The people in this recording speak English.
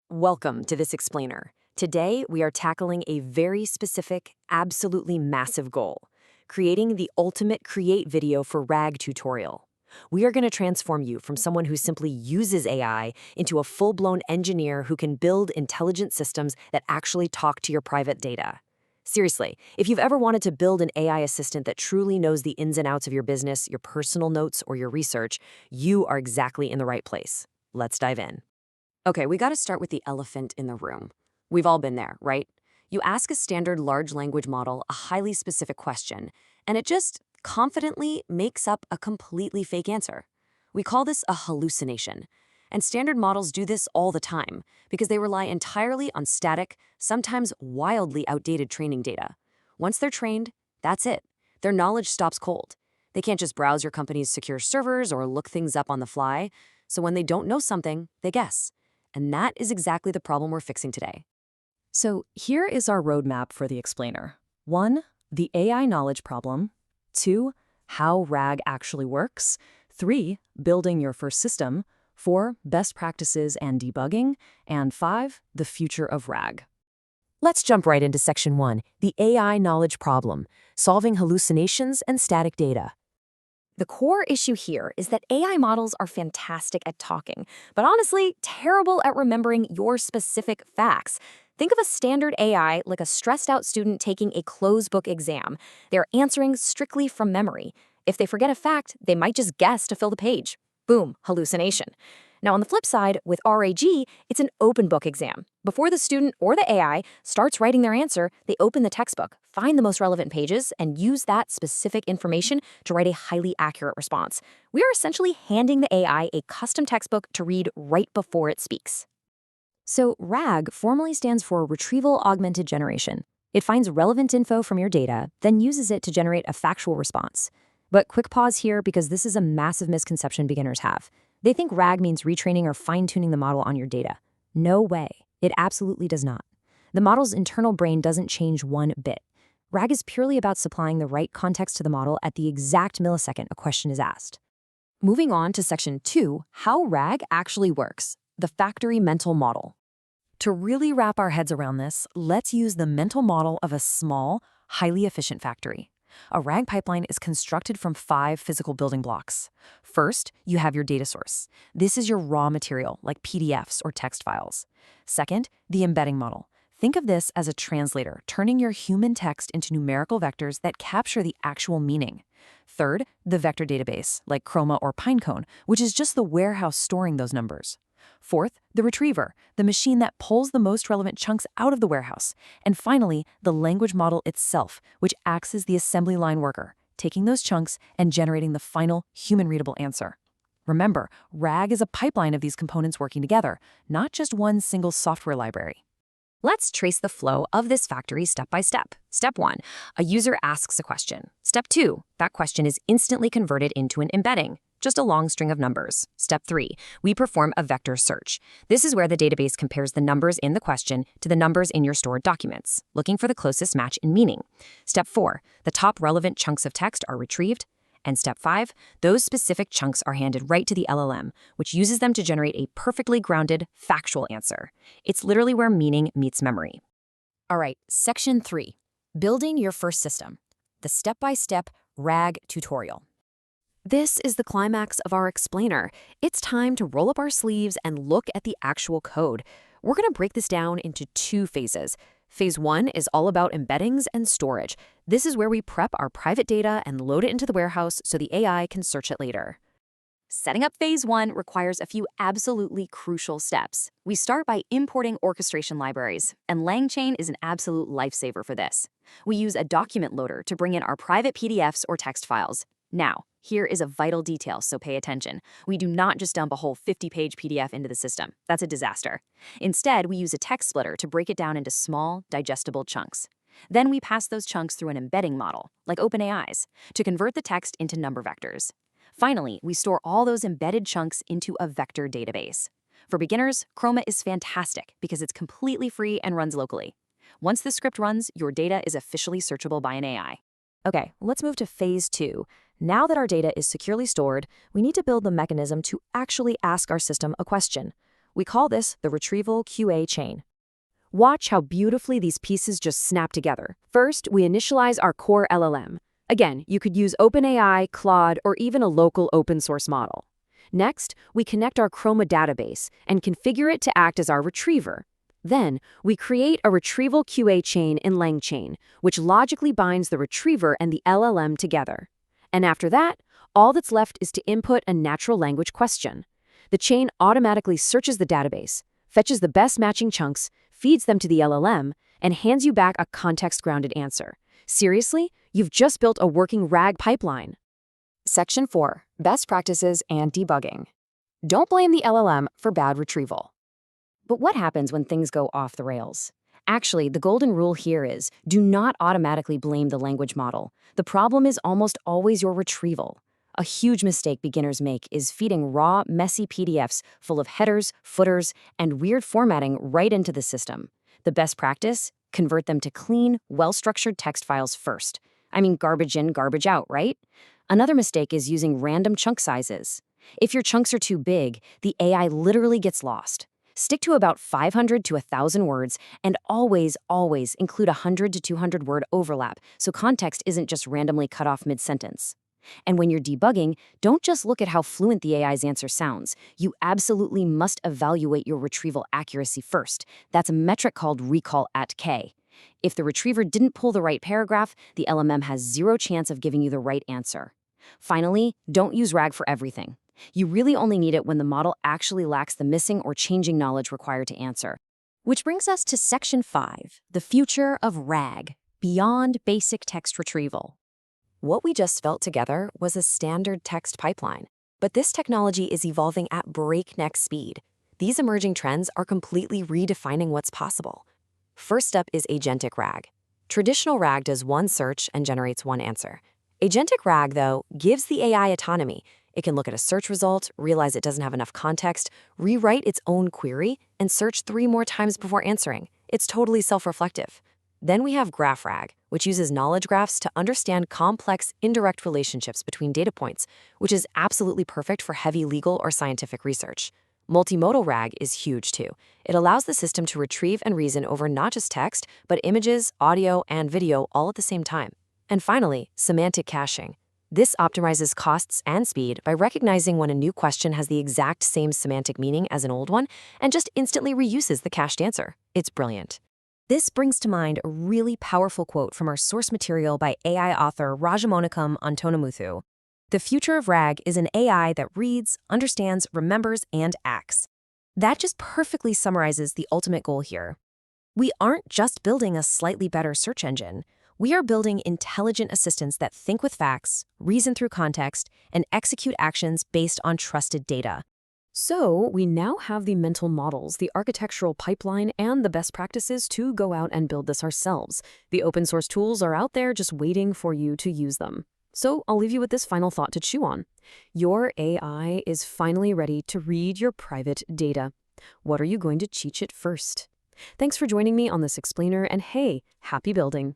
Welcome to this explainer. Today, we are tackling a very specific, absolutely massive goal, creating the ultimate create video for RAG tutorial. We are going to transform you from someone who simply uses AI into a full-blown engineer who can build intelligent systems that actually talk to your private data. Seriously, if you've ever wanted to build an AI assistant that truly knows the ins and outs of your business, your personal notes, or your research, you are exactly in the right place. Let's dive in. Okay, we gotta start with the elephant in the room. We've all been there, right? You ask a standard large language model a highly specific question, and it just confidently makes up a completely fake answer. We call this a hallucination. And standard models do this all the time because they rely entirely on static, sometimes wildly outdated training data. Once they're trained, that's it. Their knowledge stops cold. They can't just browse your company's secure servers or look things up on the fly. So when they don't know something, they guess. And that is exactly the problem we're fixing today. So here is our roadmap for the explainer. 1. The AI knowledge problem. 2. How RAG actually works. 3. Building your first system. 4. Best practices and debugging. And 5. The future of RAG. Let's jump right into section 1, the AI knowledge problem, solving hallucinations and static data. The core issue here is that AI models are fantastic at talking, but honestly, terrible at remembering your specific facts. Think of a standard AI like a stressed-out student taking a closed-book exam. They're answering strictly from memory. If they forget a fact, they might just guess to fill the page. Boom, hallucination. Now, on the flip side, with RAG, it's an open-book exam. Before the student or the AI starts writing their answer, they open the textbook, find the most relevant pages, and use that specific information to write a highly accurate response. We are essentially handing the AI a custom textbook to read right before it speaks. So RAG formally stands for Retrieval-Augmented Generation. It finds relevant info from your data, then uses it to generate a factual response. But quick pause here because this is a massive misconception beginners have. They think RAG means retraining or fine-tuning the model on your data. No way. It absolutely does not. The model's internal brain doesn't change one bit. RAG is purely about supplying the right context to the model at the exact millisecond a question is asked. Moving on to section 2, how RAG actually works, the factory mental model. To really wrap our heads around this, let's use the mental model of a small, highly efficient factory. A RAG pipeline is constructed from 5 physical building blocks. First, you have your data source. This is your raw material, like PDFs or text files. Second, the embedding model. Think of this as a translator, turning your human text into numerical vectors that capture the actual meaning. Third, the vector database, like Chroma or Pinecone, which is just the warehouse storing those numbers. Fourth, the retriever, the machine that pulls the most relevant chunks out of the warehouse. And finally, the language model itself, which acts as the assembly line worker, taking those chunks and generating the final human-readable answer. Remember, RAG is a pipeline of these components working together, not just one single software library. Let's trace the flow of this factory step by step. Step 1, a user asks a question. Step 2, that question is instantly converted into an embedding. Just a long string of numbers. Step 3, we perform a vector search. This is where the database compares the numbers in the question to the numbers in your stored documents, looking for the closest match in meaning. Step 4, the top relevant chunks of text are retrieved. And step 5, those specific chunks are handed right to the LLM, which uses them to generate a perfectly grounded, factual answer. It's literally where meaning meets memory. All right, section 3, building your first system, the step-by-step RAG tutorial. This is the climax of our explainer. It's time to roll up our sleeves and look at the actual code. We're going to break this down into 2 phases. Phase 1 is all about embeddings and storage. This is where we prep our private data and load it into the warehouse so the AI can search it later. Setting up phase 1 requires a few absolutely crucial steps. We start by importing orchestration libraries, and LangChain is an absolute lifesaver for this. We use a document loader to bring in our private PDFs or text files. Now, here is a vital detail, so pay attention. We do not just dump a whole 50-page PDF into the system. That's a disaster. Instead, we use a text splitter to break it down into small, digestible chunks. Then we pass those chunks through an embedding model, like OpenAI's, to convert the text into number vectors. Finally, we store all those embedded chunks into a vector database. For beginners, Chroma is fantastic because it's completely free and runs locally. Once the script runs, your data is officially searchable by an AI. Okay, let's move to phase 2. Now that our data is securely stored, we need to build the mechanism to actually ask our system a question. We call this the retrieval QA chain. Watch how beautifully these pieces just snap together. First, we initialize our core LLM. Again, you could use OpenAI, Claude, or even a local open source model. Next, we connect our Chroma database and configure it to act as our retriever. Then, we create a retrieval QA chain in LangChain, which logically binds the retriever and the LLM together. And after that, all that's left is to input a natural language question. The chain automatically searches the database, fetches the best matching chunks, feeds them to the LLM, and hands you back a context-grounded answer. Seriously, you've just built a working RAG pipeline. Section 4. Best Practices and Debugging. Don't blame the LLM for bad retrieval. But what happens when things go off the rails? Actually, the golden rule here is do not automatically blame the language model. The problem is almost always your retrieval. A huge mistake beginners make is feeding raw, messy PDFs full of headers, footers, and weird formatting right into the system. The best practice? Convert them to clean, well-structured text files first. I mean, garbage in, garbage out, right? Another mistake is using random chunk sizes. If your chunks are too big, the AI literally gets lost. Stick to about 500 to 1,000 words, and always include 100 to 200 word overlap so context isn't just randomly cut off mid-sentence. And when you're debugging, don't just look at how fluent the AI's answer sounds. You absolutely must evaluate your retrieval accuracy first. That's a metric called recall at K. If the retriever didn't pull the right paragraph, the LMM has zero chance of giving you the right answer. Finally, don't use RAG for everything. You really only need it when the model actually lacks the missing or changing knowledge required to answer. Which brings us to Section 5, the future of RAG, beyond basic text retrieval. What we just felt together was a standard text pipeline, but this technology is evolving at breakneck speed. These emerging trends are completely redefining what's possible. First up is agentic RAG. Traditional RAG does one search and generates one answer. Agentic RAG, though, gives the AI autonomy. It can look at a search result, realize it doesn't have enough context, rewrite its own query, and search 3 more times before answering. It's totally self-reflective. Then we have Graph RAG, which uses knowledge graphs to understand complex, indirect relationships between data points, which is absolutely perfect for heavy legal or scientific research. Multimodal RAG is huge, too. It allows the system to retrieve and reason over not just text, but images, audio, and video all at the same time. And finally, semantic caching. This optimizes costs and speed by recognizing when a new question has the exact same semantic meaning as an old one and just instantly reuses the cached answer. It's brilliant. This brings to mind a really powerful quote from our source material by AI author Rajamonikam Antonamuthu. The future of RAG is an AI that reads, understands, remembers, and acts. That just perfectly summarizes the ultimate goal here. We aren't just building a slightly better search engine. We are building intelligent assistants that think with facts, reason through context, and execute actions based on trusted data. So, we now have the mental models, the architectural pipeline, and the best practices to go out and build this ourselves. The open source tools are out there just waiting for you to use them. So, I'll leave you with this final thought to chew on. Your AI is finally ready to read your private data. What are you going to teach it first? Thanks for joining me on this explainer, and hey, happy building!